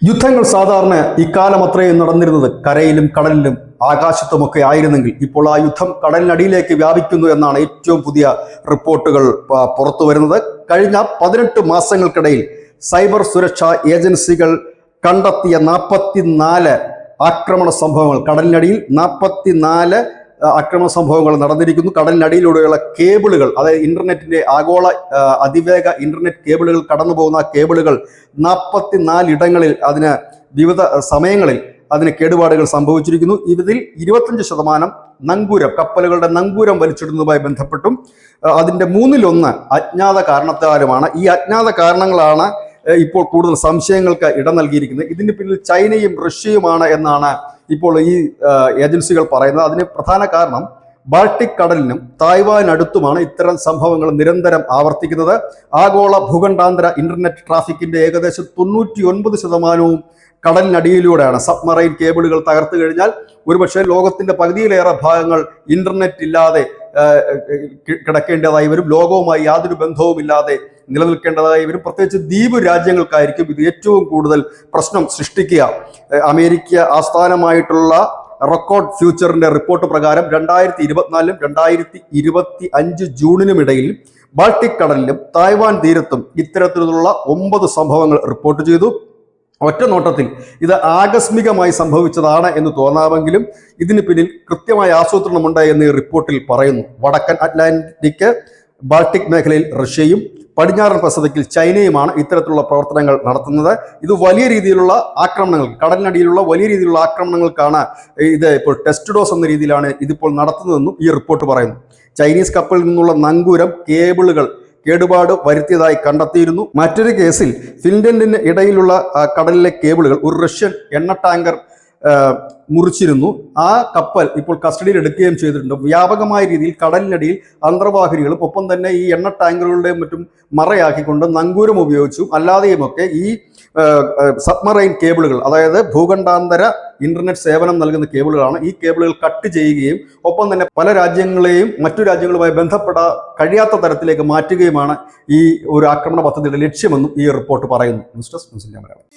യുദ്ധങ്ങൾ സാധാരണ ഇക്കാലം അത്രയും നടന്നിരുന്നത് കരയിലും കടലിലും ആകാശത്തുമൊക്കെ ആയിരുന്നെങ്കിൽ ഇപ്പോൾ ആ യുദ്ധം കടലിനടിയിലേക്ക് വ്യാപിക്കുന്നു എന്നാണ് ഏറ്റവും പുതിയ റിപ്പോർട്ടുകൾ പുറത്തു വരുന്നത്. കഴിഞ്ഞ 18 മാസങ്ങൾക്കിടയിൽ സൈബർ സുരക്ഷാ ഏജൻസികൾ കണ്ടെത്തിയ 44 ആക്രമണ സംഭവങ്ങൾ, കടലിനടിയിൽ 44 ആക്രമണ സംഭവങ്ങൾ നടന്നിരിക്കുന്നു. കടലിനടിയിലൂടെയുള്ള കേബിളുകൾ, അതായത് ഇന്റർനെറ്റിന്റെ ആഗോള അതിവേഗ ഇന്റർനെറ്റ് കേബിളുകൾ കടന്നു പോകുന്ന കേബിളുകൾ 44 ഇടങ്ങളിൽ അതിന് വിവിധ സമയങ്ങളിൽ അതിന് കേടുപാടുകൾ സംഭവിച്ചിരിക്കുന്നു. ഇതിൽ 25% നങ്കൂരം, കപ്പലുകളുടെ നങ്കൂരം വലിച്ചിടുന്നതുമായി ബന്ധപ്പെട്ടും അതിൻ്റെ 1/3 അജ്ഞാത കാരണത്താലുമാണ്. ഈ അജ്ഞാത കാരണങ്ങളാണ് ഇപ്പോൾ കൂടുതൽ സംശയങ്ങൾക്ക് ഇടം നൽകിയിരിക്കുന്നത്. ഇതിന് പിന്നിൽ ചൈനയും റഷ്യയുമാണ് എന്നാണ് ഇപ്പോൾ ഈ ഏജൻസികൾ പറയുന്നത്. അതിന് പ്രധാന കാരണം ബാൾട്ടിക് കടലിനും തായ്വാനടുത്തുമാണ് ഇത്തരം സംഭവങ്ങൾ നിരന്തരം ആവർത്തിക്കുന്നത്. ആഗോള ഭൂഖണ്ഡാന്തര ഇന്റർനെറ്റ് ട്രാഫിക്കിന്റെ ഏകദേശം 99% കടലിനടിയിലൂടെയാണ്. സബ്മറൈൻ കേബിളുകൾ തകർത്തു കഴിഞ്ഞാൽ ഒരുപക്ഷെ ലോകത്തിന്റെ പകുതിയിലേറെ ഭാഗങ്ങൾ ഇന്റർനെറ്റ് ഇല്ലാതെ കിടക്കേണ്ടതായി വരും. ലോകവുമായി യാതൊരു ബന്ധവുമില്ലാതെ നിലനിൽക്കേണ്ടതായി വരും. പ്രത്യേകിച്ച് ദ്വീപ് രാജ്യങ്ങൾക്കായിരിക്കും ഇത് ഏറ്റവും കൂടുതൽ പ്രശ്നം സൃഷ്ടിക്കുക. അമേരിക്ക ആസ്ഥാനമായിട്ടുള്ള റെക്കോർഡ് ഫ്യൂച്ചറിന്റെ റിപ്പോർട്ട് പ്രകാരം 2024 2025 ജൂണിനും ഇടയിൽ ബാൾട്ടിക് കടലിലും തായ്വാൻ തീരത്തും ഇത്തരത്തിലുള്ള 9 സംഭവങ്ങൾ റിപ്പോർട്ട് ചെയ്തു. ഒറ്റ നോട്ടത്തിൽ ഇത് ആകസ്മികമായി സംഭവിച്ചതാണ് എന്ന് തോന്നാമെങ്കിലും ഇതിന് പിന്നിൽ കൃത്യമായ ആസൂത്രണമുണ്ട് എന്ന് ഈ റിപ്പോർട്ടിൽ പറയുന്നു. വടക്കൻ അറ്റ്ലാന്റിക് ബാൾട്ടിക് മേഖലയിൽ റഷ്യയും പടിഞ്ഞാറൻ പസഫിക്കിൽ ചൈനയുമാണ് ഇത്തരത്തിലുള്ള പ്രവർത്തനങ്ങൾ നടത്തുന്നത്. ഇത് വലിയ രീതിയിലുള്ള ആക്രമണങ്ങൾ, കടലിനടിയിലുള്ള വലിയ രീതിയിലുള്ള ആക്രമണങ്ങൾക്കാണ് ഇത് ഇപ്പോൾ ടെസ്റ്റ് ഡോസ് എന്ന രീതിയിലാണ് ഇതിപ്പോൾ നടത്തുന്നതെന്നും ഈ റിപ്പോർട്ട് പറയുന്നു. ചൈനീസ് കപ്പലിൽ നിന്നുള്ള നങ്കൂരം കേബിളുകൾ കേടുപാട് വരുത്തിയതായി കണ്ടെത്തിയിരുന്നു. മറ്റൊരു കേസിൽ ഫിൻലൻഡിന് ഇടയിലുള്ള കടലിലെ കേബിളുകൾ ഒരു റഷ്യൻ എണ്ണ ടാങ്കർ മുറിച്ചിരുന്നു. ആ കപ്പൽ ഇപ്പോൾ കസ്റ്റഡിയിൽ എടുക്കുകയും ചെയ്തിട്ടുണ്ട്. വ്യാപകമായ രീതിയിൽ കടലിനടിയിൽ അന്തർവാഹിനികളും ഒപ്പം തന്നെ ഈ എണ്ണ ടാങ്കറുകളുടെയും മറ്റും മറയാക്കിക്കൊണ്ട് നങ്കൂരം ഉപയോഗിച്ചും അല്ലാതെയുമൊക്കെ ഈ സബ്മറൈൻ കേബിളുകൾ, അതായത് ഭൂഖണ്ഡാന്തര ഇന്റർനെറ്റ് സേവനം നൽകുന്ന കേബിളുകളാണ്. ഈ കേബിളുകൾ കട്ട് ചെയ്യുകയും ഒപ്പം തന്നെ പല രാജ്യങ്ങളെയും മറ്റു രാജ്യങ്ങളുമായി ബന്ധപ്പെടാൻ കഴിയാത്ത തരത്തിലേക്ക് മാറ്റുകയുമാണ് ഈ ഒരു ആക്രമണ പദ്ധതിയുടെ ലക്ഷ്യമെന്നും ഈ റിപ്പോർട്ട് പറയുന്നു. News desk news India Malayalam.